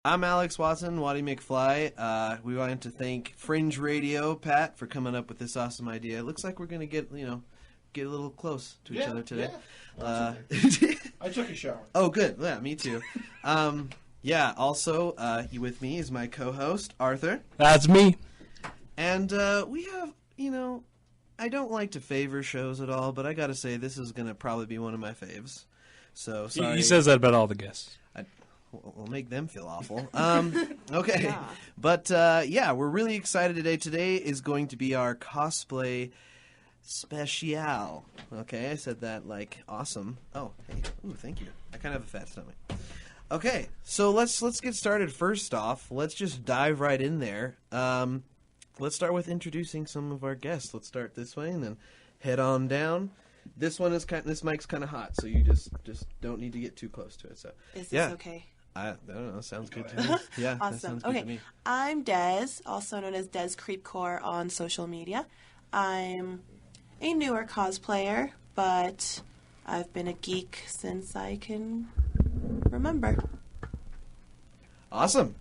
I'm Alex Watson, Waddy McFly. We wanted to thank Fringe Radio, Pat, for coming up with this awesome idea. It looks like we're going to get a little close to each other today. Yeah. I took a shower. Oh, good. Yeah, me too. Also, with me is my co-host, Arthur. That's me. And we have, I don't like to favor shows at all, but I got to say this is going to probably be one of my faves. So, sorry. He says that about all the guests. We'll make them feel awful. Okay. Yeah. But, we're really excited today. Today is going to be our cosplay special. Okay, I said that like awesome. Oh, hey. Ooh, thank you. I kind of have a fat stomach. Okay, so let's get started. First off, let's just dive right in there. Let's start with introducing some of our guests. Let's start this way and then head on down. This mic's kind of hot, so you just don't need to get too close to it. So is this okay? I don't know. Sounds good to me. Yeah, awesome. That sounds good to me. I'm Des, also known as Des Creepcore on social media. I'm a newer cosplayer, but I've been a geek since I can remember. Awesome.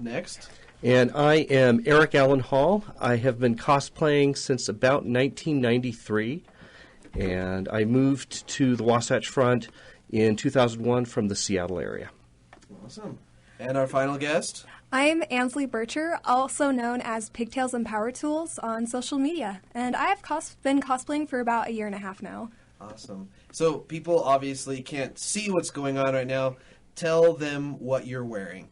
Next. And I am Eric Allen Hall. I have been cosplaying since about 1993, and I moved to the Wasatch Front in 2001 from the Seattle area. Awesome. And our final guest? I'm Ansley Bircher, also known as Pigtails and Power Tools on social media, and I have been cosplaying for about a year and a half now. Awesome. So people obviously can't see what's going on right now. Tell them what you're wearing.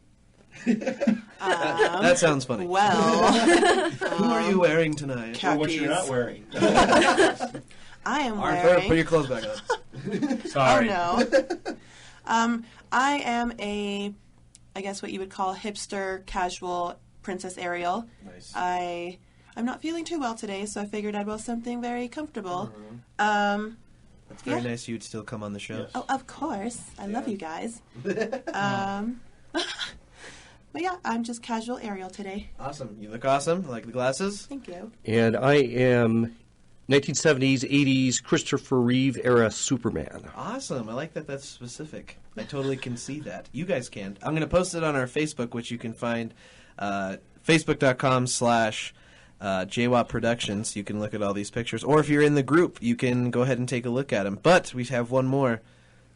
That sounds funny. Well, who are you wearing tonight? Or what you're not wearing. I am Arthur, wearing... put your clothes back on. Sorry. Oh, no. I am I guess what you would call hipster, casual Princess Ariel. Nice. I'm not feeling too well today, so I figured I'd wear something very comfortable. Mm-hmm. That's very nice you'd still come on the show. Yes. Oh, of course. I love you guys. But yeah, I'm just casual Ariel today. Awesome. You look awesome. I like the glasses. Thank you. And I am 1970s, 80s Christopher Reeve era Superman. Awesome. I like that that's specific. I totally can see that. You guys can. I'm going to post it on our Facebook, which you can find facebook.com/JWAP Productions. You can look at all these pictures. Or if you're in the group, you can go ahead and take a look at them. But we have one more.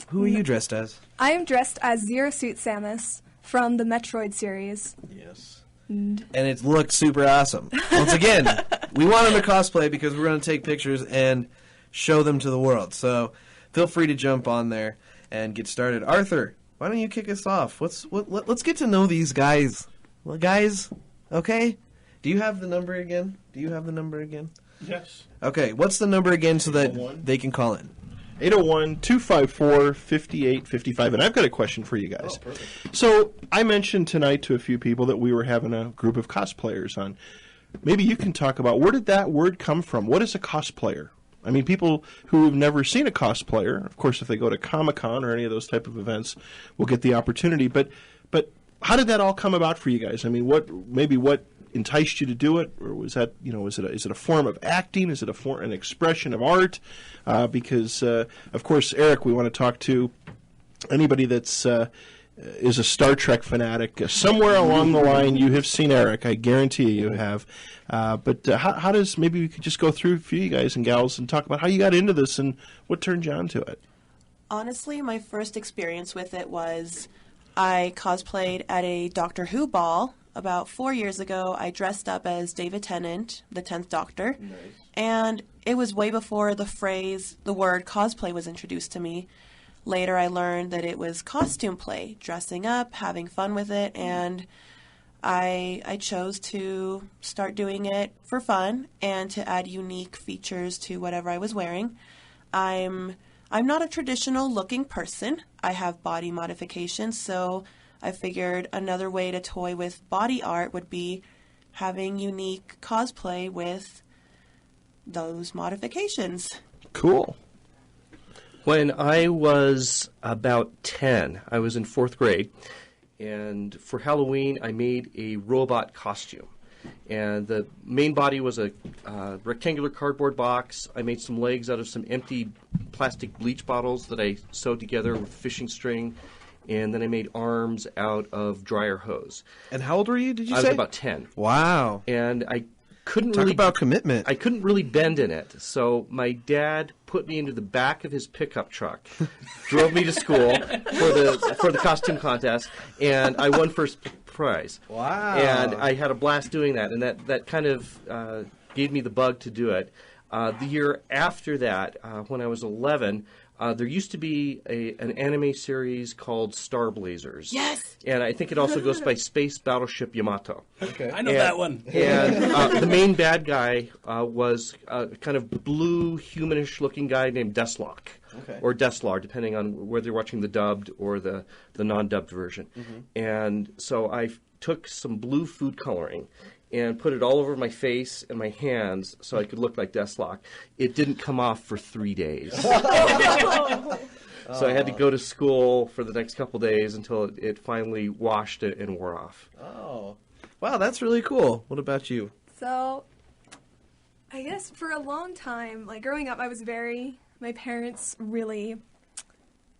Who are you dressed as? I am dressed as Zero Suit Samus from the Metroid series. Yes. And it looked super awesome. Once again, we want them to cosplay because we're going to take pictures and show them to the world. So feel free to jump on there and get started. Arthur, why don't you kick us off? Let's get to know these guys. Well, guys, okay? Do you have the number again? Yes. Okay, what's the number again so that they can call in? 801-254-5855. And I've got a question for you guys. Oh, perfect. So I mentioned tonight to a few people that we were having a group of cosplayers on. Maybe you can talk about where did that word come from? What is a cosplayer? I mean, people who have never seen a cosplayer, of course, if they go to Comic-Con or any of those type of events, will get the opportunity. But how did that all come about for you guys? I mean, what enticed you to do it, or was that is it a form of acting? Is it an expression of art? Because of course, Eric, we want to talk to anybody that's is a Star Trek fanatic. Somewhere along the line, you have seen Eric. I guarantee you have. But how does maybe we could just go through for you guys and gals and talk about how you got into this and what turned you on to it? Honestly, my first experience with it was I cosplayed at a Doctor Who ball. About 4 years ago, I dressed up as David Tennant, the 10th Doctor. Nice. And it was way before the word cosplay was introduced to me. Later, I learned that it was costume play, dressing up, having fun with it, and I chose to start doing it for fun and to add unique features to whatever I was wearing. I'm not a traditional looking person. I have body modifications, so I figured another way to toy with body art would be having unique cosplay with those modifications. Cool. When I was about 10, I was in 4th grade, and for Halloween I made a robot costume. And the main body was a rectangular cardboard box. I made some legs out of some empty plastic bleach bottles that I sewed together with fishing string. and then I made arms out of dryer hose. And how old were you, did you I say? was about 10. Wow. And I couldn't Talk really about commitment. I couldn't really bend in it, so my dad put me into the back of his pickup truck, drove me to school for the costume contest, and I won first prize. Wow. And I had a blast doing that, and that kind of gave me the bug to do it. The year after that, when I was 11, there used to be an anime series called Star Blazers. Yes! And I think it also goes by Space Battleship Yamato. Okay. I know that one. And the main bad guy was a kind of blue, humanish-looking guy named Deathlock. Okay. Or Deathlar, depending on whether you're watching the dubbed or the non-dubbed version. And so I took some blue food coloring and put it all over my face and my hands so I could look like Deathlock. It didn't come off for 3 days. So I had to go to school for the next couple days until it finally washed it and wore off. Oh. Wow, that's really cool. What about you? So, I guess for a long time, like growing up, my parents really,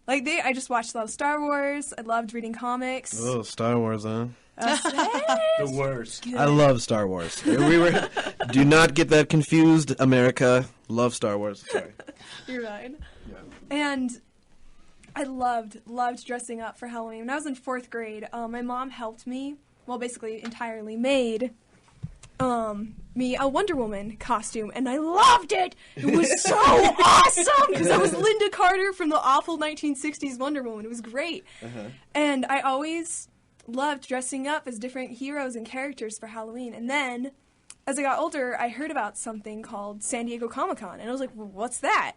I just watched a lot of Star Wars. I loved reading comics. Oh, Star Wars, huh? The worst. I love Star Wars. Do not get that confused, America. Love Star Wars. Sorry. You're right. Yeah. And I loved dressing up for Halloween. When I was in 4th grade, my mom helped me, basically entirely made me a Wonder Woman costume, and I loved it! It was so awesome! Because I was Linda Carter from the awful 1960s Wonder Woman. It was great. And I always loved dressing up as different heroes and characters for Halloween. And then, as I got older, I heard about something called San Diego Comic-Con, and I was like, well, what's that?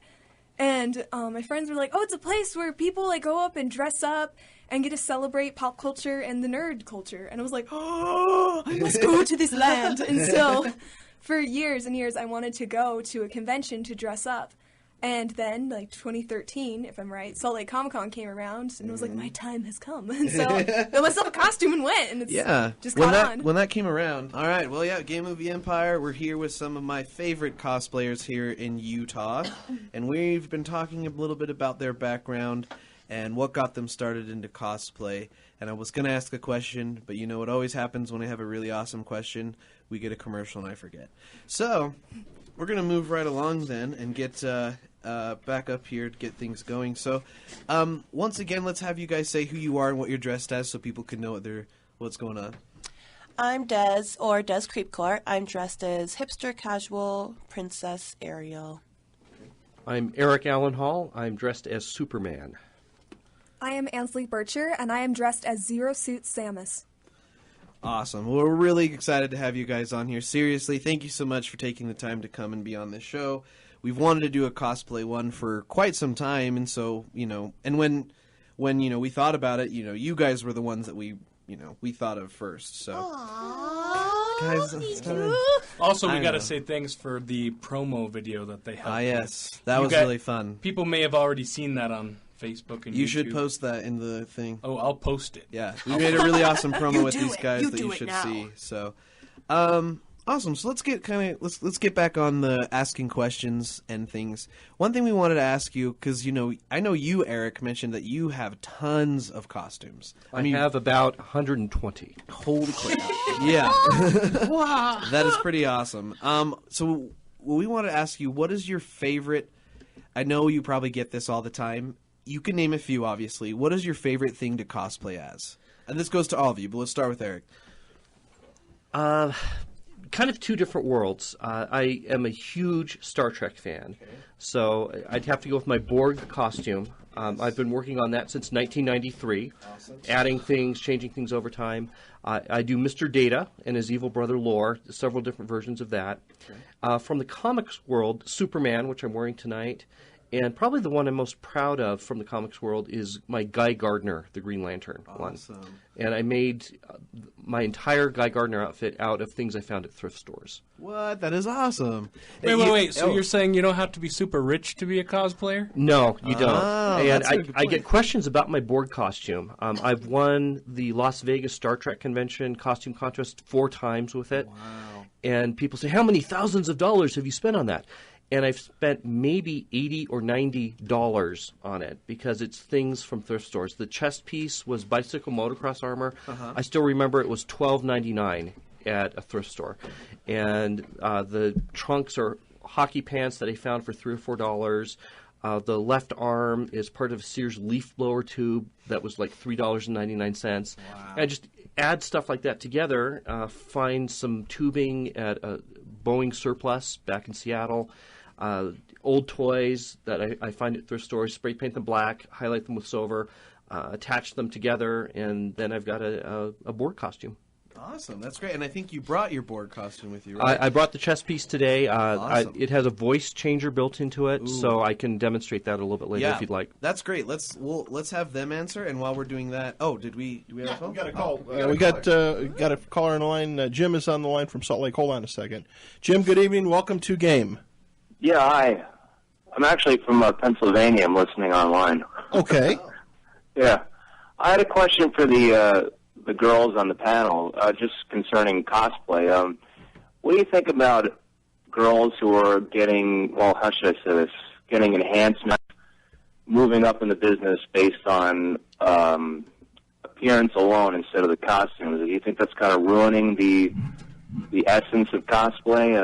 And my friends were like, oh, it's a place where people go up and dress up and get to celebrate pop culture and the nerd culture. And I was like, oh, I must go to this land. And so for years and years, I wanted to go to a convention to dress up. And then, 2013, if I'm right, Salt Lake Comic-Con came around, and I was like, my time has come. And so I built myself a costume and went, and it's just caught on. When that came around. All right, well, yeah, Game of the Empire. We're here with some of my favorite cosplayers here in Utah, and we've been talking a little bit about their background and what got them started into cosplay. And I was going to ask a question, but you know what always happens when I have a really awesome question? We get a commercial and I forget. So we're going to move right along then and get back up here to get things going. So once again, let's have you guys say who you are and what you're dressed as so people can know what's going on. I'm Des, or Des Creepcore. I'm dressed as hipster casual Princess Ariel. I'm Eric Allen Hall. I'm dressed as Superman. I am Ansley Bircher, and I am dressed as Zero Suit Samus. Awesome. Well, we're really excited to have you guys on here. Seriously, thank you so much for taking the time to come and be on this show. We've wanted to do a cosplay one for quite some time, and so, and when we thought about it, you guys were the ones that we thought of first. So, guys, Also, we got to say thanks for the promo video that they had. Yes, that was really fun. People may have already seen that on Facebook and YouTube. You should post that in the thing. Oh, I'll post it. Yeah, we made a really awesome promo with these guys that you should see. So, awesome. So let's get back on the asking questions and things. One thing we wanted to ask you, because I know you, Eric, mentioned that you have tons of costumes. I have about 120. Holy crap! Yeah, wow, that is pretty awesome. So we want to ask you, what is your favorite? I know you probably get this all the time. You can name a few, obviously. What is your favorite thing to cosplay as? And this goes to all of you, but let's start with Eric. Kind of two different worlds. I am a huge Star Trek fan, so I'd have to go with my Borg costume. I've been working on that since 1993, adding things, changing things over time. I do Mr. Data and his evil brother Lore, several different versions of that. From the comics world, Superman, which I'm wearing tonight, and probably the one I'm most proud of from the comics world is my Guy Gardner, the Green Lantern one. And I made my entire Guy Gardner outfit out of things I found at thrift stores. What? That is awesome. Wait. So you're saying you don't have to be super rich to be a cosplayer? No, you don't. And I get questions about my Borg costume. I've won the Las Vegas Star Trek Convention costume contest 4 times with it. Wow. And people say, how many thousands of dollars have you spent on that? and I've spent maybe $80 or $90 on it because it's things from thrift stores. The chest piece was bicycle motocross armor. I still remember it was $12.99 at a thrift store, and the trunks are hockey pants that I found for $3 or $4. The left arm is part of a Sears leaf blower tube that was like $3.99. Wow. And just add stuff like that together. Find some tubing at a Boeing surplus back in Seattle. Old toys that I find at thrift stores. Spray paint them black, highlight them with silver, attach them together, and then I've got a board costume. Awesome, that's great. And I think you brought your board costume with you, right? I brought the chest piece today. Awesome. It has a voice changer built into it, so I can demonstrate that a little bit later if you'd like. That's great. Let's have them answer. And while we're doing that, do we have a phone? We got a call. We got a caller on the line. Jim is on the line from Salt Lake. Hold on a second. Jim, good evening. Welcome to G.A.M.E. Yeah, hi. I'm actually from Pennsylvania. I'm listening online. Okay. Yeah. I had a question for the girls on the panel, just concerning cosplay. What do you think about girls who are getting, well, how should I say this, getting enhancement, moving up in the business based on appearance alone instead of the costumes? Do you think that's kind of ruining the essence of cosplay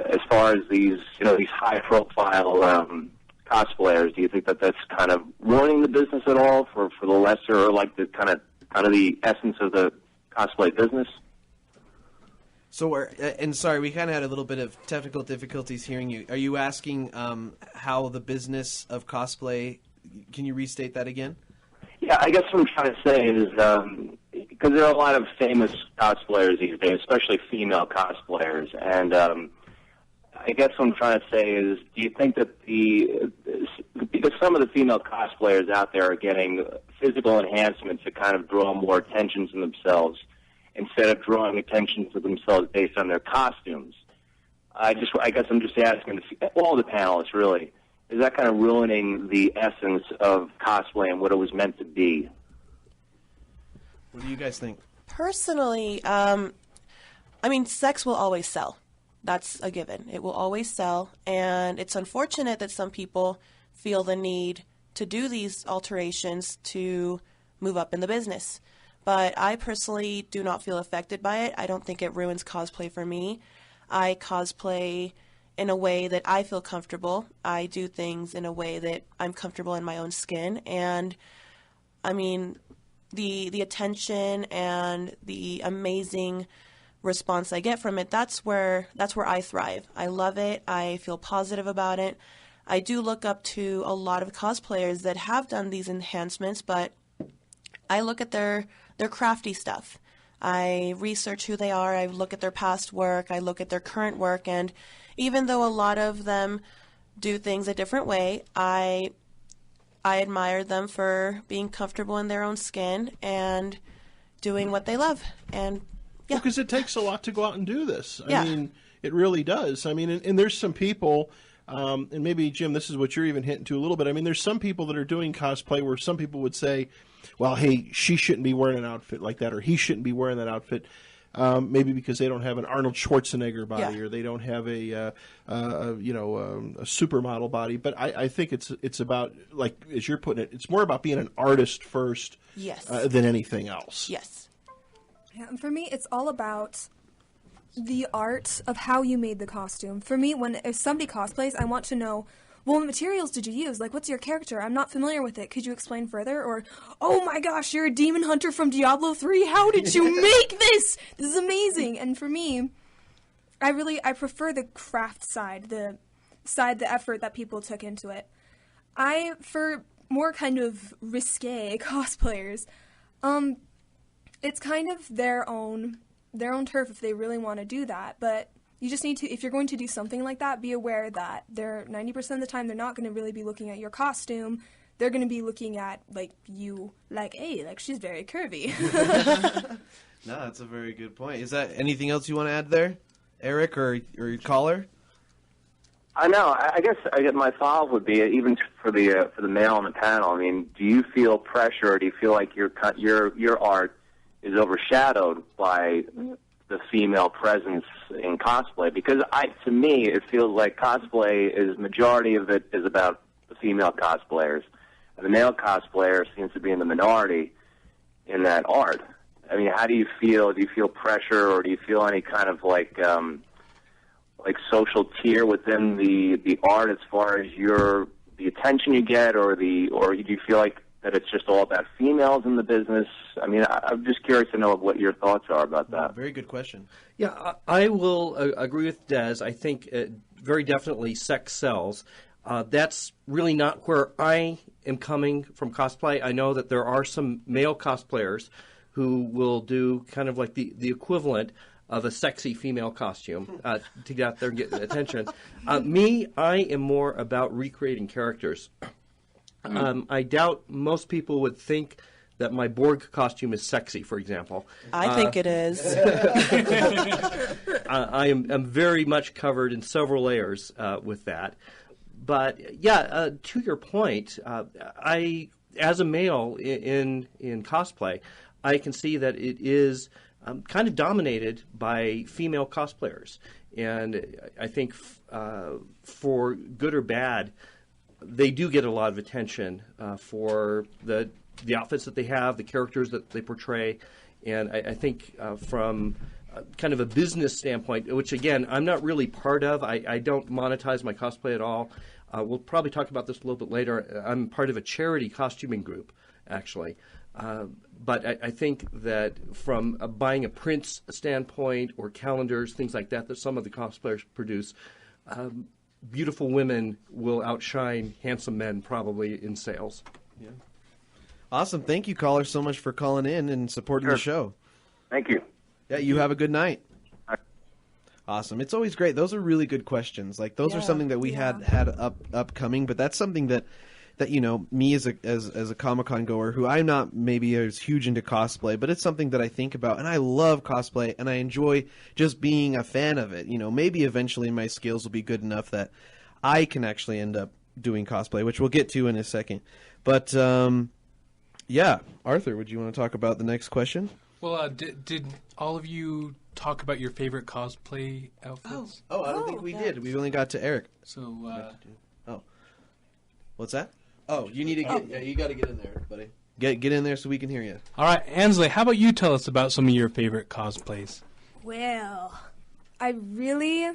as far as these high-profile cosplayers? Do you think that that's kind of ruining the business at all for the lesser, or like the kind of the essence of the cosplay business? So, sorry, we kind of had a little bit of technical difficulties hearing you. Are you asking how the business of cosplay? Can you restate that again? Yeah, I guess what I'm trying to say is because there are a lot of famous cosplayers these days, especially female cosplayers, and I guess what I'm trying to say is, do you think that because some of the female cosplayers out there are getting physical enhancements to kind of draw more attention to themselves instead of drawing attention to themselves based on their costumes? I guess I'm just asking all the panelists, really, is that kind of ruining the essence of cosplay and what it was meant to be? What do you guys think? Personally, sex will always sell. That's a given. It will always sell, and it's unfortunate that some people feel the need to do these alterations to move up in the business. But I personally do not feel affected by it. I don't think it ruins cosplay for me. I cosplay in a way that I feel comfortable. I do things in a way that I'm comfortable in my own skin, and the attention and the amazing response I get from it, that's where I thrive. I love it. I feel positive about it. I do look up to a lot of cosplayers that have done these enhancements, but I look at their crafty stuff. I research who they are. I look at their past work. I look at their current work, and even though a lot of them do things a different way, I admire them for being comfortable in their own skin and doing what they love. And yeah. Well, because it takes a lot to go out and do this. Yeah. I mean, it really does. I mean, and there's some people, and maybe, Jim, this is what you're even hinting to a little bit. I mean, there's some people that are doing cosplay where some people would say, well, hey, she shouldn't be wearing an outfit like that, or he shouldn't be wearing that outfit, maybe because they don't have an Arnold Schwarzenegger body, or they don't have a supermodel body. But I think it's about, like, as you're putting it, it's more about being an artist first than anything else. Yes. Yeah, and for me, it's all about the art of how you made the costume. For me, if somebody cosplays, I want to know, well, what materials did you use? Like, what's your character? I'm not familiar with it. Could you explain further? Or, oh my gosh, you're a demon hunter from Diablo 3. How did you make this? This is amazing. And for me, I prefer the craft side, the effort that people took into it. For more kind of risque cosplayers, it's kind of their own turf if they really want to do that. But you just need to, if you're going to do something like that, be aware that 90% of the time they're not going to really be looking at your costume. They're going to be looking at, hey, she's very curvy. No, that's a very good point. Is that anything else you want to add there, Eric, or your caller? I know. I guess my follow-up would be, even for the male on the panel. I mean, do you feel pressure, or do you feel like your art is overshadowed by the female presence in cosplay? Because to me, it feels like cosplay majority of it is about the female cosplayers, and the male cosplayer seems to be in the minority in that art. I mean, how do you feel? Do you feel pressure, or do you feel any kind of like social tier within the art as far as the attention you get, or do you feel like that it's just all about females in the business? I mean, I'm just curious to know what your thoughts are about that. Very good question. Yeah, I will agree with Des. I think very definitely sex sells. That's really not where I am coming from cosplay. I know that there are some male cosplayers who will do kind of like the equivalent of a sexy female costume to get out there and get attention. I am more about recreating characters. I doubt most people would think that my Borg costume is sexy, for example. I think it is. I am very much covered in several layers with that. But yeah, to your point, as a male in cosplay, I can see that it is kind of dominated by female cosplayers, and I think for good or bad, they do get a lot of attention for the outfits that they have, the characters that they portray, and I think from kind of a business standpoint, which again I'm not really part of. I don't monetize my cosplay at all. We'll probably talk about this a little bit later. I'm part of a charity costuming group, actually. But I think that from buying a prints standpoint or calendars, things like that some of the cosplayers produce, beautiful women will outshine handsome men probably in sales. Yeah. Awesome. Thank you, caller, so much for calling in and supporting the show. Thank you. Yeah, you have a good night. Awesome. It's always great. Those are really good questions. Like those are something that we had upcoming, but that's something that me as a Comic-Con goer, who I'm not maybe as huge into cosplay, but it's something that I think about, and I love cosplay, and I enjoy just being a fan of it. Maybe eventually my skills will be good enough that I can actually end up doing cosplay, which we'll get to in a second. But yeah, Arthur, would you want to talk about the next question? Well, did all of you talk about your favorite cosplay outfits? Oh, I don't think we did. We only got to Eric. So, what's that? Oh, you need to get. Yeah, you got to get in there, buddy. Get in there so we can hear you. All right, Ansley, how about you tell us about some of your favorite cosplays? Well, some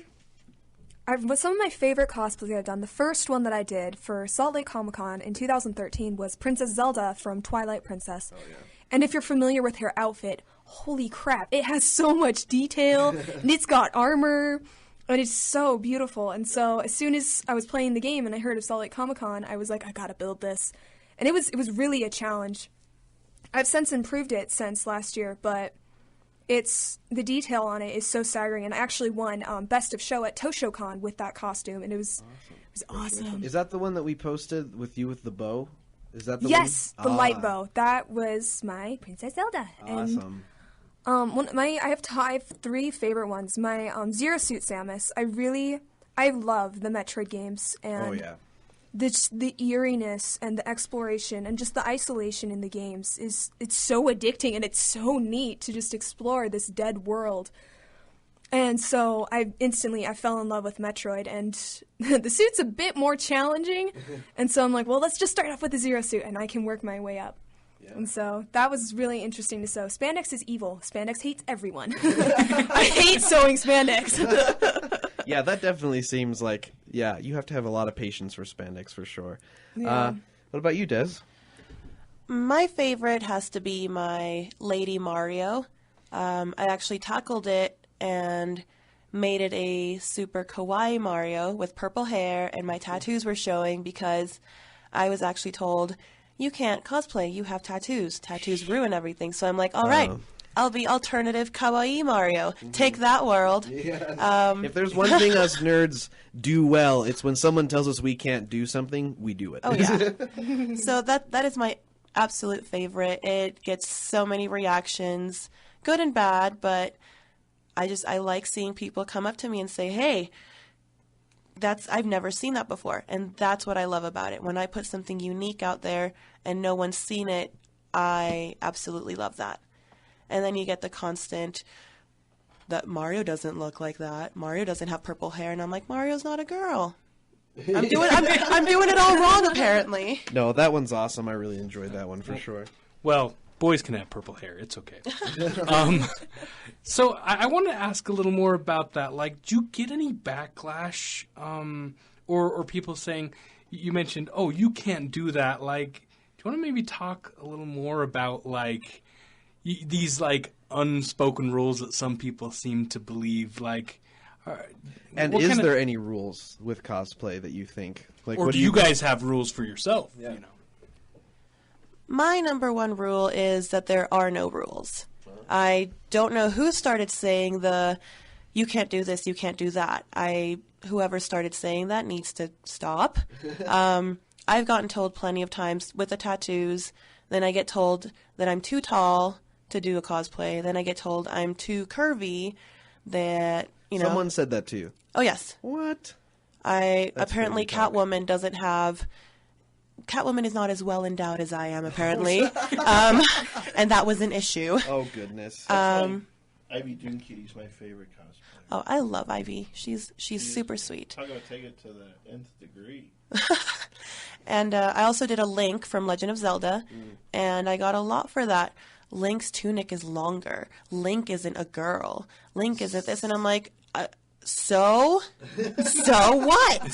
of my favorite cosplays I've done. The first one that I did for Salt Lake Comic Con in 2013 was Princess Zelda from Twilight Princess. Oh, yeah. And if you're familiar with her outfit, holy crap, it has so much detail, and it's got armor, and it's so beautiful. And so as soon as I was playing the game and I heard of Salt Lake Comic Con, I was like, I gotta build this. And it was really a challenge. I've since improved it since last year, but the detail on it is so staggering. And I actually won Best of Show at ToshoCon with that costume, and it was awesome. Is that the one that we posted with you with the bow? Is that the yes, one? The light bow. That was my Princess Zelda. Awesome. And I have three favorite ones. My Zero Suit Samus. I love the Metroid games, and the eeriness and the exploration and just the isolation in the games it's so addicting, and it's so neat to just explore this dead world. And so I fell in love with Metroid, and the suit's a bit more challenging, and so I'm like, well, let's just start off with the Zero Suit, and I can work my way up. Yeah. And so that was really interesting to sew. Spandex is evil. Spandex hates everyone. I hate sewing spandex. Yeah, that definitely seems like, you have to have a lot of patience for spandex for sure. Yeah. What about you, Des? My favorite has to be my Lady Mario. I actually tackled it and made it a super kawaii Mario with purple hair, and my tattoos were showing because I was actually told, you can't cosplay, you have tattoos. Tattoos ruin everything. So I'm like, all right, I'll be alternative kawaii Mario. Take that, world. Yeah. If there's one thing us nerds do well, it's when someone tells us we can't do something, we do it. Oh, yeah. So that is my absolute favorite. It gets so many reactions, good and bad, but I like seeing people come up to me and say, hey, I've never seen that before. And that's what I love about it. When I put something unique out there and no one's seen it, I absolutely love that. And then you get the constant, that Mario doesn't look like that. Mario doesn't have purple hair. And I'm like, Mario's not a girl. I'm doing it all wrong, apparently. No, that one's awesome. I really enjoyed that one for sure. Well, boys can have purple hair. It's okay. So I want to ask a little more about that. Like, do you get any backlash or people saying, you mentioned, oh, you can't do that. Like, do you want to maybe talk a little more about, like, these, like, unspoken rules that some people seem to believe, like... and is there any rules with cosplay that you think? Like, or what do you guys have rules for yourself? Yeah. You know? My number one rule is that there are no rules. I don't know who started saying you can't do this, you can't do that. Whoever started saying that needs to stop. I've gotten told plenty of times with the tattoos, then I get told that I'm too tall to do a cosplay, then I get told I'm too curvy, that, you know... Someone said that to you? Oh, yes. What? Apparently Catwoman doesn't have... Catwoman is not as well endowed as I am, apparently. And that was an issue. Oh, goodness. Ivy Doonkitty's my favorite cosplayer. Oh, I love Ivy. She's super sweet. I'm going to take it to the nth degree. And I also did a Link from Legend of Zelda, and I got a lot for that. Link's tunic is longer. Link isn't a girl. Link isn't this. And I'm like, so what?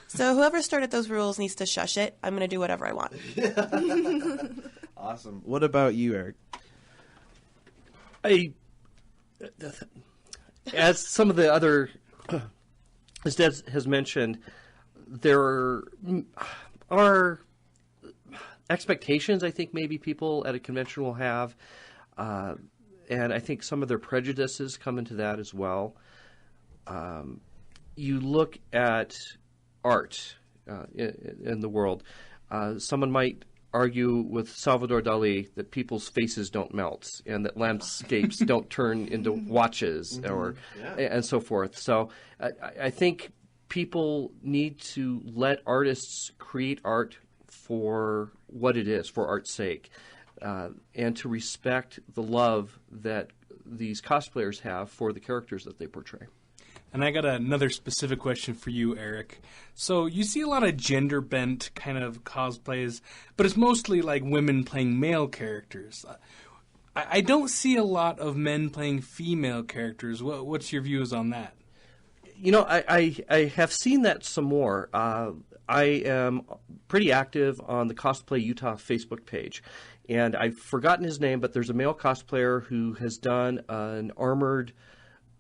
So whoever started those rules needs to shush it. I'm going to do whatever I want. Awesome. What about you, Eric? As some of the other, as Des has mentioned, there are expectations I think maybe people at a convention will have, and I think some of their prejudices come into that as well. You look at art in the world. Someone might argue with Salvador Dali that people's faces don't melt and that landscapes don't turn into watches and so forth. So I think people need to let artists create art for what it is, for art's sake, and to respect the love that these cosplayers have for the characters that they portray. And I got another specific question for you, Eric. So you see a lot of gender-bent kind of cosplays, but it's mostly like women playing male characters. I don't see a lot of men playing female characters. What's your views on that? You know, I have seen that some more. I am pretty active on the Cosplay Utah Facebook page, and I've forgotten his name, but there's a male cosplayer who has done an armored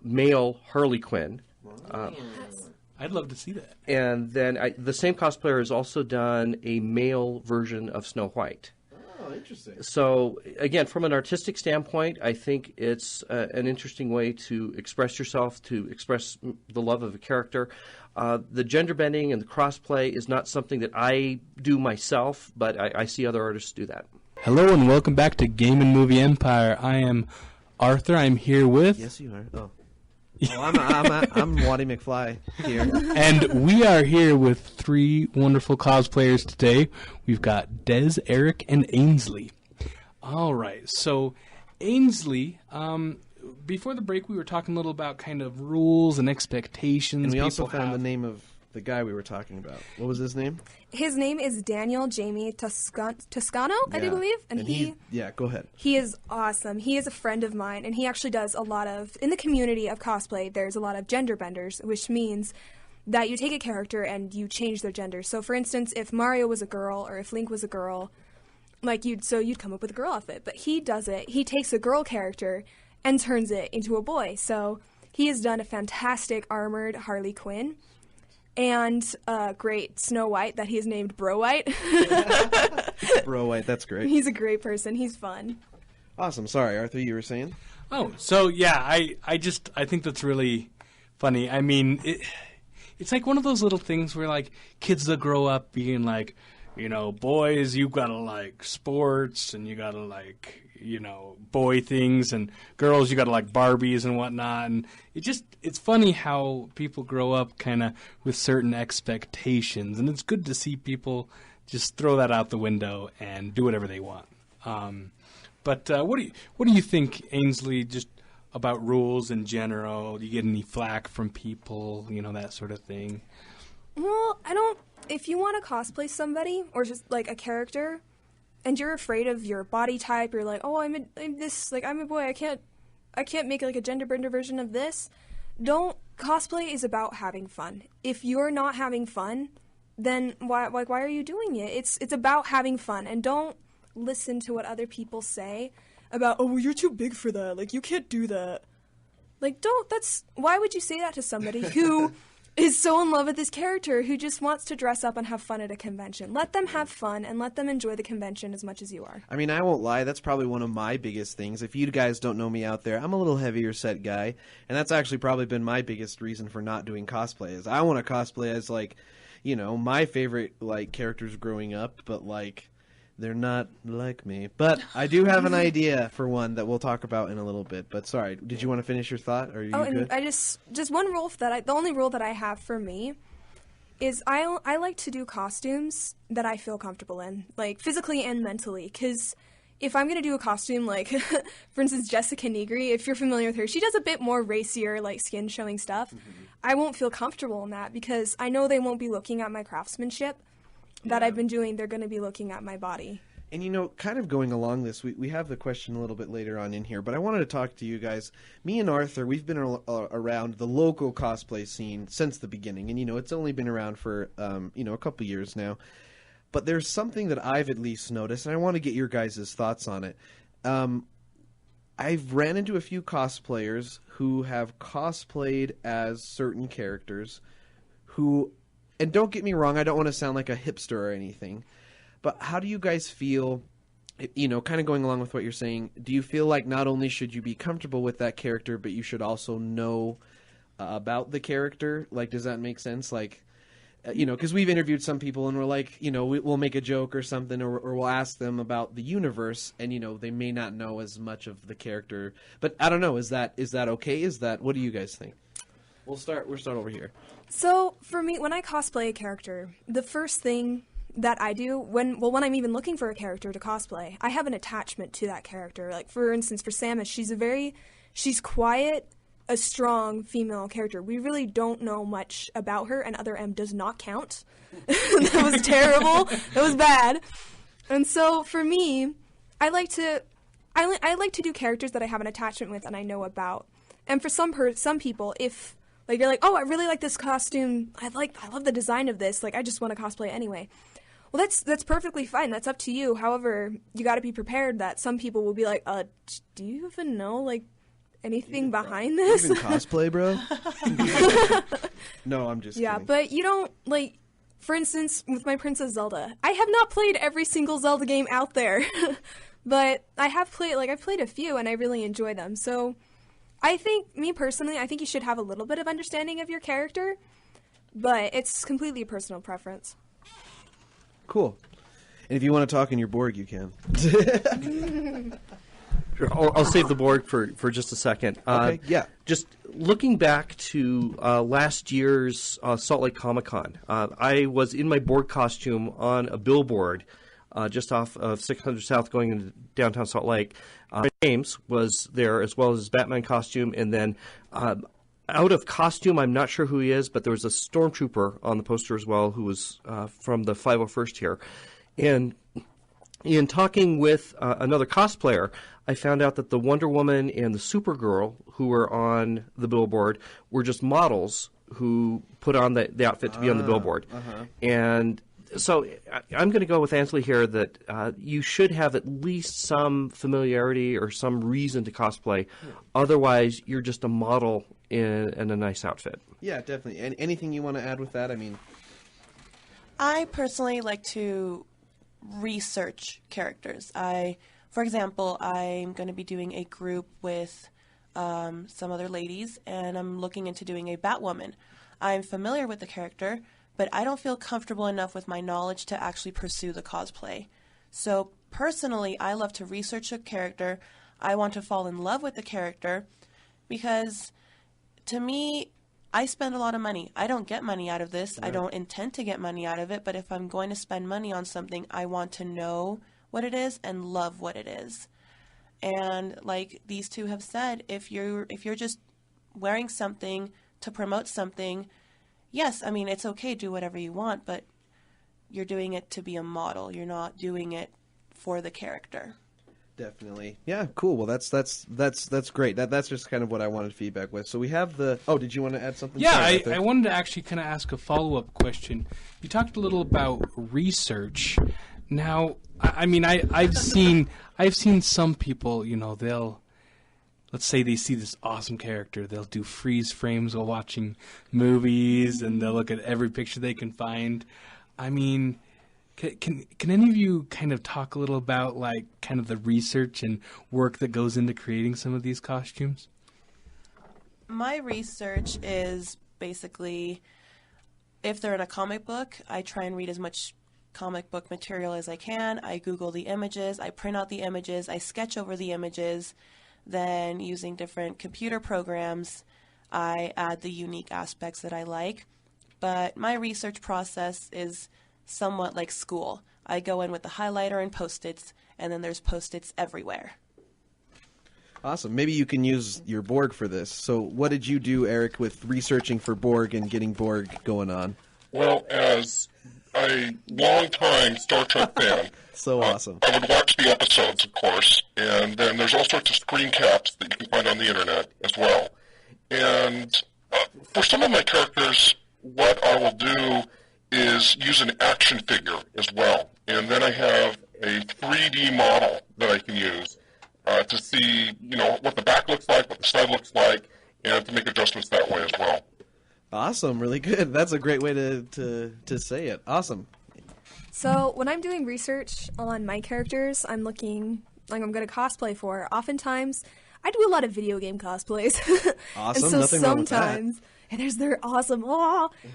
male Harley Quinn. I'd love to see that. And then the same cosplayer has also done a male version of Snow White. Oh, interesting. So, again, from an artistic standpoint, I think it's an interesting way to express yourself, to express the love of a character. The gender bending and the crossplay is not something that I do myself, but I see other artists do that. Hello and welcome back to Game and Movie Empire. I am Arthur. I'm here with... Yes, you are. Oh, I'm Waddy McFly here. And we are here with three wonderful cosplayers today. We've got Des, Eric, and Ainsley. All right. So, Ainsley, before the break, we were talking a little about kind of rules and expectations. And we also found the name of the guy we were talking about. What was his name? His name is Daniel G.A.M.E. Toscano, I do believe. And he go ahead. He is awesome. He is a friend of mine, and he actually does a lot of, in the community of cosplay, there's a lot of gender benders, which means that you take a character and you change their gender. So, for instance, if Mario was a girl or if Link was a girl, you'd come up with a girl outfit. But he does it. He takes a girl character and turns it into a boy. So he has done a fantastic armored Harley Quinn. And great Snow White that he's named Bro White. Bro White, that's great. He's a great person. He's fun. Awesome. Sorry, Arthur, you were saying? Oh, so yeah, I think that's really funny. I mean, it's like one of those little things where like kids that grow up being like, you know, boys, you gotta like sports and you gotta like, you know, boy things, and girls, you gotta like Barbies and whatnot. And it's funny how people grow up kind of with certain expectations, and it's good to see people just throw that out the window and do whatever they want. But what do you think, Ainsley? Just about rules in general? Do you get any flack from people, that sort of thing? Well, I don't. If you want to cosplay somebody or just like a character, and you're afraid of your body type, you're like, oh, I'm a boy. I can't make like a gender bender version of this. Don't. Cosplay is about having fun. If you're not having fun, then why are you doing it? It's about having fun, and don't listen to what other people say about, oh, well, you're too big for that. Like, you can't do that. Like, why would you say that to somebody who is so in love with this character who just wants to dress up and have fun at a convention? Let them have fun and let them enjoy the convention as much as you are. I mean, I won't lie. That's probably one of my biggest things. If you guys don't know me out there, I'm a little heavier set guy, and that's actually probably been my biggest reason for not doing cosplay. Is I want to cosplay as like, my favorite like characters growing up, but like they're not like me. But I do have an idea for one that we'll talk about in a little bit. But sorry, did you want to finish your thought? Or are you good? And I just one rule the only rule that I have for me is I like to do costumes that I feel comfortable in, like physically and mentally, because if I'm going to do a costume like, for instance, Jessica Negri, if you're familiar with her, she does a bit more racier, like skin showing stuff. Mm-hmm. I won't feel comfortable in that because I know they won't be looking at my craftsmanship that I've been doing. They're going to be looking at my body. And, kind of going along this, we have the question a little bit later on in here, but I wanted to talk to you guys. Me and Arthur, we've been around the local cosplay scene since the beginning, and, it's only been around for, a couple years now. But there's something that I've at least noticed, and I want to get your guys' thoughts on it. I've ran into a few cosplayers who have cosplayed as certain characters who, and don't get me wrong, I don't want to sound like a hipster or anything, but how do you guys feel, kind of going along with what you're saying, do you feel like not only should you be comfortable with that character, but you should also know about the character? Like, does that make sense? Like, because we've interviewed some people and we're like, we'll make a joke or something, or we'll ask them about the universe, and they may not know as much of the character. But I don't know. Is that okay? What do you guys think? We'll start over here. So for me, when I cosplay a character, the first thing that I do when I'm even looking for a character to cosplay, I have an attachment to that character. Like, for instance, for Samus, she's quiet, a strong female character. We really don't know much about her, and Other M does not count. That was terrible. That was bad. And so for me, I like to do characters that I have an attachment with and I know about. And for some people, if like you're like, oh, I really like this costume. I love the design of this. Like, I just want to cosplay anyway. Well, that's perfectly fine. That's up to you. However, you got to be prepared that some people will be like, do you even know like anything behind this? Even cosplay, bro? No, I'm just kidding. But you don't, like, for instance, with my Princess Zelda, I have not played every single Zelda game out there, but I've played a few and I really enjoy them. So I think, me personally, I think you should have a little bit of understanding of your character, but it's completely a personal preference. Cool. And if you want to talk in your Borg, you can. Sure, I'll save the Borg for just a second. Okay, yeah. Just looking back to last year's Salt Lake Comic-Con, I was in my Borg costume on a billboard just off of 600 South going into downtown Salt Lake. James was there as well as his Batman costume, and then out of costume, I'm not sure who he is, but there was a stormtrooper on the poster as well who was from the 501st here. And in talking with another cosplayer, I found out that the Wonder Woman and the Supergirl who were on the billboard were just models who put on the outfit to be on the billboard. Uh-huh. And so I'm going to go with Ansley here that you should have at least some familiarity or some reason to cosplay. Otherwise, you're just a model in a nice outfit. Yeah, definitely. And anything you want to add with that? I mean, I personally like to research characters. For example, I'm going to be doing a group with some other ladies, and I'm looking into doing a Batwoman. I'm familiar with the character, but I don't feel comfortable enough with my knowledge to actually pursue the cosplay. So personally, I love to research a character. I want to fall in love with the character because, to me, I spend a lot of money. I don't get money out of this. I don't intend to get money out of it, but if I'm going to spend money on something, I want to know what it is and love what it is. And like these two have said, if you're just wearing something to promote something, yes, I mean, it's okay, do whatever you want, but you're doing it to be a model. You're not doing it for the character. Definitely. Yeah, cool. Well, that's great. That's just kind of what I wanted feedback with. So we have the... Oh, did you want to add something? Yeah, Sorry, I wanted to actually kind of ask a follow-up question. You talked a little about research. Now, I mean, I've seen some people, you know, let's say they see this awesome character, they'll do freeze frames while watching movies, and they'll look at every picture they can find. I mean, can any of you kind of talk a little about, like, kind of the research and work that goes into creating some of these costumes? My research is basically, if they're in a comic book, I try and read as much comic book material as I can. I Google the images, I print out the images, I sketch over the images, then using different computer programs, I add the unique aspects that I like. But my research process is somewhat like school. I go in with the highlighter and Post-its, and then there's Post-its everywhere. Awesome. Maybe you can use your Borg for this. So what did you do, Eric, with researching for Borg and getting Borg going on? Well, as a long-time Star Trek fan, So awesome. I would watch the episodes, of course, and then there's all sorts of screen caps that you can find on the internet as well. And for some of my characters, what I will do is use an action figure as well. And then I have a 3D model that I can use to see, you know, what the back looks like, what the side looks like, and to make adjustments that way as well. Awesome. Really good. That's a great way to say it. Awesome. So when I'm doing research on my characters, I'm looking, like I'm going to cosplay for, oftentimes I do a lot of video game cosplays. Awesome. And so Nothing wrong with that. sometimes, and they're awesome,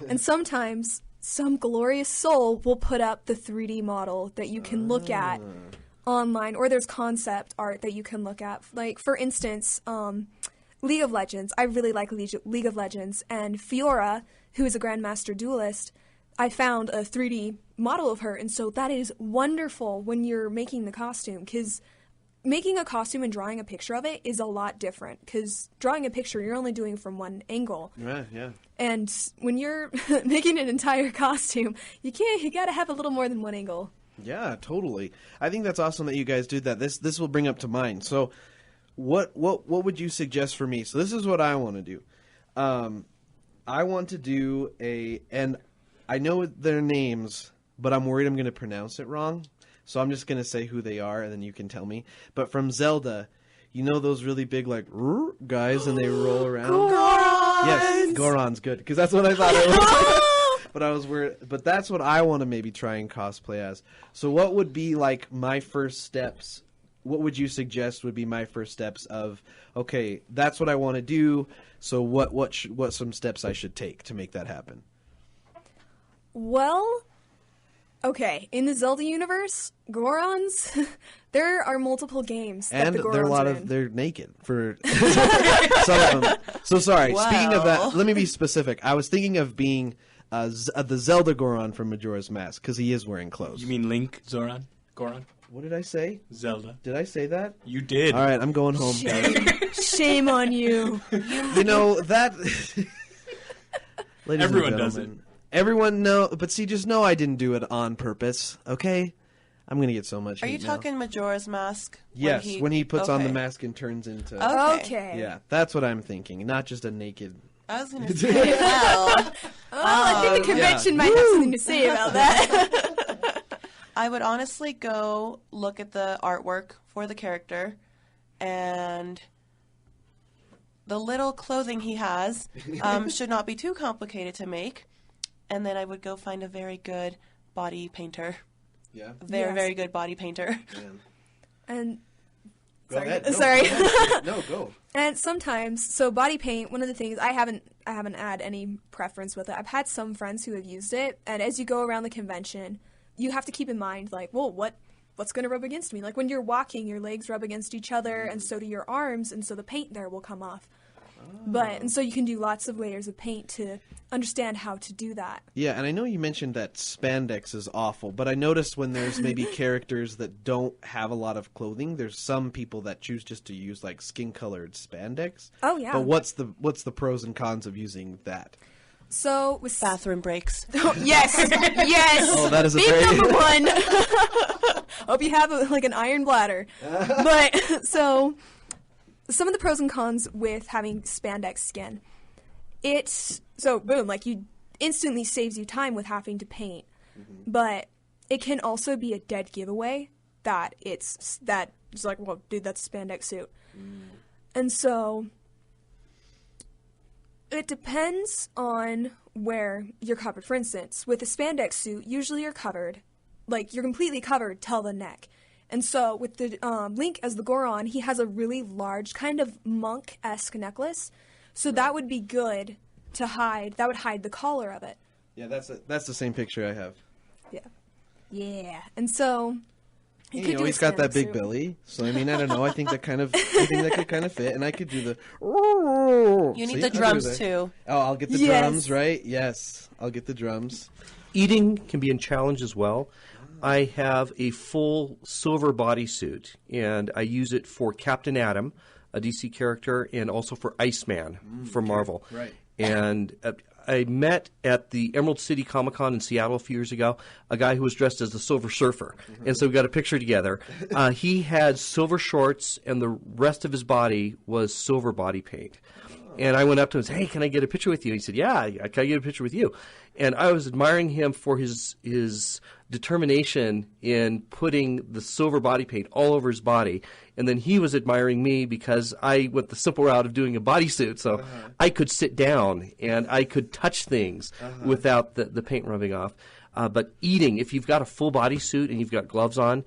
and sometimes some glorious soul will put up the 3D model that you can look at online, or there's concept art that you can look at. Like, for instance, League of Legends. I really like League of Legends, and Fiora, who is a Grandmaster Duelist, I found a 3D model of her, and so that is wonderful when you're making the costume, because making a costume and drawing a picture of it is a lot different, because drawing a picture, you're only doing from one angle. Yeah, yeah. And when you're making an entire costume, you gotta have a little more than one angle. Yeah, totally. I think that's awesome that you guys did that. This will bring up to mind. So what would you suggest for me? So this is what I want to do. I want to do and I know their names, but I'm worried I'm going to pronounce it wrong. So I'm just going to say who they are, and then you can tell me. But from Zelda, you know those really big, like, guys, and they roll around? Gorons! Yes, Goron's good, because that's what I thought it was. But I was worried. But that's what I want to maybe try and cosplay as. So what would be, like, my first steps? What would you suggest would be my first steps of, okay, that's what I want to do, so what some steps I should take to make that happen? Well, okay, in the Zelda universe, Gorons, there are multiple games that And the Gorons there are a lot are of in. they're naked for some of them. So sorry. Wow. Speaking of that, let me be specific. I was thinking of being the Zelda Goron from Majora's Mask because he is wearing clothes. You mean Link, Zoran, Goron, What did I say? Zelda? Did I say that? You did. All right, I'm going home. Shame on you. You know that. Ladies Everyone and does gentlemen, everyone know, but see, just know I didn't do it on purpose. Okay, I'm gonna get so much. Are hate you now. talking Majora's Mask? Yes, when he puts on the okay. mask and turns into. Okay. Yeah, that's what I'm thinking. Not just a naked. I was going to say, well, I think the convention might have something to say about that. I would honestly go look at the artwork for the character and the little clothing he has should not be too complicated to make. And then I would go find a very good body painter. Yeah. Very, Yes. very good body painter. And Go ahead. No, sorry. go ahead. No, go. And sometimes, so body paint, one of the things, I haven't had any preference with it. I've had some friends who have used it, and as you go around the convention, you have to keep in mind, like, well, what's going to rub against me? Like, when you're walking, your legs rub against each other, and so do your arms, and so the paint there will come off. And so you can do lots of layers of paint to understand how to do that. Yeah, and I know you mentioned that spandex is awful, but I noticed when there's maybe characters that don't have a lot of clothing, there's some people that choose just to use like skin-colored spandex. Oh yeah. But what's the pros and cons of using that? So with bathroom breaks. Yes, yes. Oh, that is a Big very number one. Hope you have like an iron bladder. But so some of the pros and cons with having spandex skin. Like you instantly saves you time with having to paint. But it can also be a dead giveaway that it's like, well, dude, that's a spandex suit. And so it depends on where you're covered. For instance, with a spandex suit, usually you're covered, like you're completely covered till the neck. And so with the Link as the Goron, he has a really large kind of monk-esque necklace. So that would be good to hide. That would hide the collar of it. Yeah, that's the same picture I have. Yeah. And so You know, he's got that big belly, so I mean, I don't know. I think that could kind of fit, and I could do the. You need the drums too. Oh, I'll get the drums, right? Yes, I'll get the drums. Eating can be a challenge as well. I have a full silver bodysuit, and I use it for Captain Atom, a DC character, and also for Iceman from Marvel. Right. And I met at the Emerald City Comic-Con in Seattle a few years ago a guy who was dressed as the Silver Surfer. And so we got a picture together. He had silver shorts, and the rest of his body was silver body paint. And I went up to him and said, "Hey, can I get a picture with you?" He said, "Yeah, can I get a picture with you?" And I was admiring him for his determination in putting the silver body paint all over his body. And then he was admiring me because I went the simple route of doing a bodysuit. So I could sit down and I could touch things without the paint rubbing off. But eating, if you've got a full bodysuit and you've got gloves on,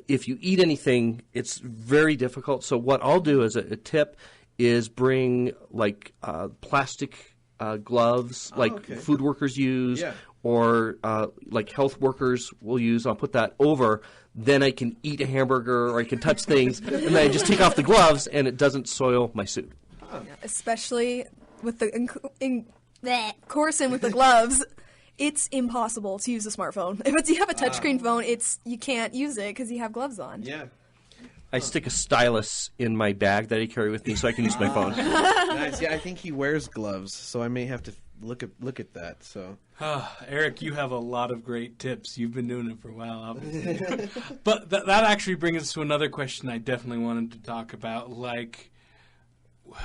if you eat anything, it's very difficult. So what I'll do as a tip is bring like plastic gloves like food workers use or like health workers will use. I'll put that over. Then I can eat a hamburger or I can touch things. And then I just take off the gloves and it doesn't soil my suit. Especially with the Corson with the gloves. It's impossible to use a smartphone. If you have a touchscreen phone, you can't use it because you have gloves on. Yeah. I stick a stylus in my bag that I carry with me so I can use my phone. Nice. Yeah, I think he wears gloves, so I may have to look at that. So, Eric, you have a lot of great tips. You've been doing it for a while, obviously. But that actually brings us to another question I definitely wanted to talk about, like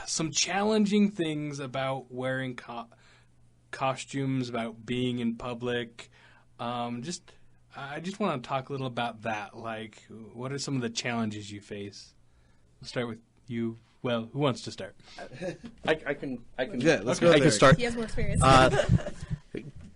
some challenging things about wearing costumes, about being in public. I just want to talk a little about that. Like, what are some of the challenges you face? We'll start with you. Well, who wants to start? I can. Yeah, let's go. I can start. He has more experience.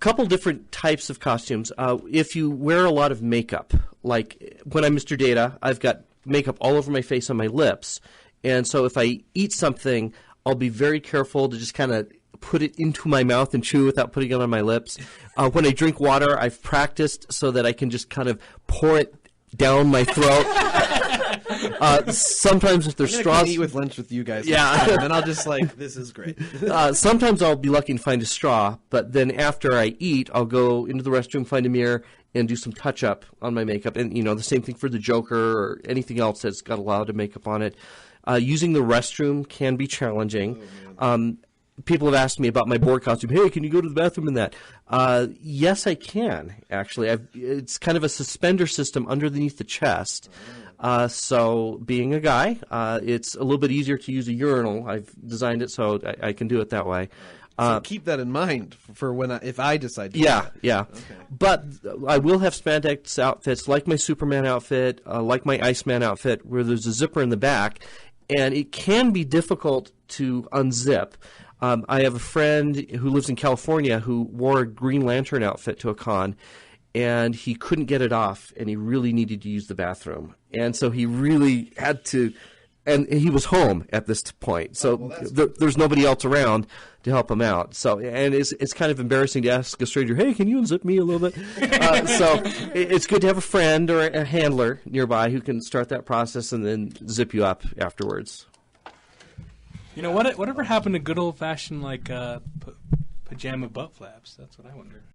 Couple different types of costumes. If you wear a lot of makeup, like when I'm Mr. Data, I've got makeup all over my face and my lips, and so if I eat something, I'll be very careful to just kind of put it into my mouth and chew without putting it on my lips. When I drink water, I've practiced so that I can just kind of pour it down my throat. Sometimes if there's straws, eat with lunch with you guys. Yeah, and then I'll just like, this is great. Sometimes I'll be lucky and find a straw, but then after I eat, I'll go into the restroom, find a mirror, and do some touch up on my makeup. And the same thing for the Joker or anything else that's got a lot of makeup on it. Using the restroom can be challenging. People have asked me about my board costume. Hey, can you go to the bathroom in that? Yes, I can, actually. It's kind of a suspender system underneath the chest. So being a guy, it's a little bit easier to use a urinal. I've designed it so I can do it that way. So keep that in mind for if I decide to do that. Yeah. Okay. But I will have spandex outfits like my Superman outfit, like my Iceman outfit, where there's a zipper in the back. And it can be difficult to unzip. I have a friend who lives in California who wore a Green Lantern outfit to a con, and he couldn't get it off, and he really needed to use the bathroom. And so he really had to, and he was home at this point. So there's nobody else around to help him out. So, and it's kind of embarrassing to ask a stranger, hey, can you unzip me a little bit? So it's good to have a friend or a handler nearby who can start that process and then zip you up afterwards. You know, whatever happened to good old fashioned like pajama butt flaps? That's what I wonder.